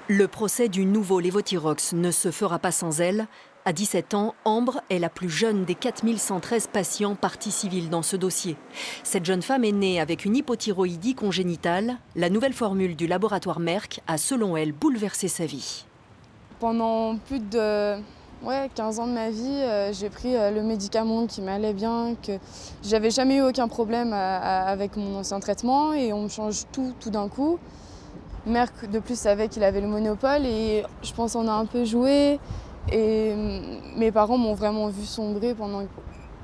Le procès du nouveau Levothyrox ne se fera pas sans elle. À 17 ans, Ambre est la plus jeune des 4113 patients partie civile dans ce dossier. Cette jeune femme est née avec une hypothyroïdie congénitale. La nouvelle formule du laboratoire Merck a, selon elle, bouleversé sa vie. Pendant plus de 15 ans de ma vie, j'ai pris le médicament qui m'allait bien, que j'avais jamais eu aucun problème avec mon ancien traitement et on me change tout d'un coup. Merck de plus savait qu'il avait le monopole et je pense qu'on a un peu joué et mes parents m'ont vraiment vu sombrer pendant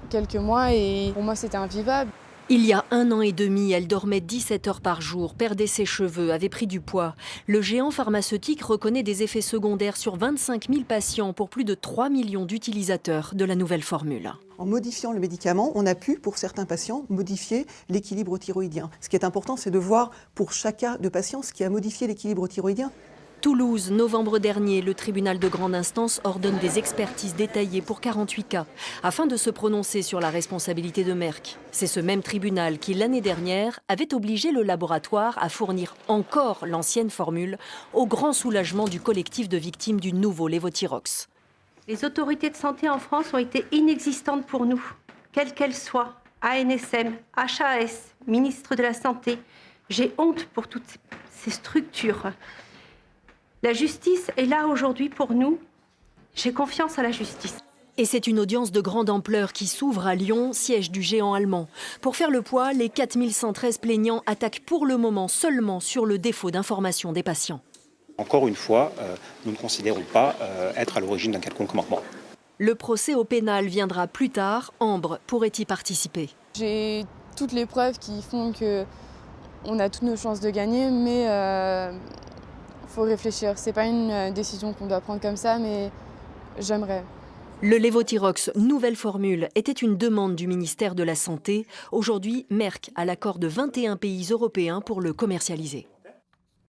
quelques mois et pour moi c'était invivable. Il y a 1 an et demi, elle dormait 17 heures par jour, perdait ses cheveux, avait pris du poids. Le géant pharmaceutique reconnaît des effets secondaires sur 25 000 patients pour plus de 3 millions d'utilisateurs de la nouvelle formule. En modifiant le médicament, on a pu, pour certains patients, modifier l'équilibre thyroïdien. Ce qui est important, c'est de voir pour chaque cas de patient ce qui a modifié l'équilibre thyroïdien. Toulouse, novembre dernier, le tribunal de grande instance ordonne des expertises détaillées pour 48 cas, afin de se prononcer sur la responsabilité de Merck. C'est ce même tribunal qui, l'année dernière, avait obligé le laboratoire à fournir encore l'ancienne formule, au grand soulagement du collectif de victimes du nouveau Levothyrox. Les autorités de santé en France ont été inexistantes pour nous, quelles qu'elles soient, ANSM, HAS, ministre de la Santé. J'ai honte pour toutes ces structures. La justice est là aujourd'hui pour nous. J'ai confiance à la justice. Et c'est une audience de grande ampleur qui s'ouvre à Lyon, siège du géant allemand. Pour faire le poids, les 4113 plaignants attaquent pour le moment seulement sur le défaut d'information des patients. Encore une fois, nous ne considérons pas être à l'origine d'un quelconque manquement. Le procès au pénal viendra plus tard. Ambre pourrait y participer. J'ai toutes les preuves qui font qu'on a toutes nos chances de gagner, mais faut réfléchir. C'est pas une décision qu'on doit prendre comme ça, mais j'aimerais. Le Levothyrox, nouvelle formule, était une demande du ministère de la Santé. Aujourd'hui, Merck a l'accord de 21 pays européens pour le commercialiser.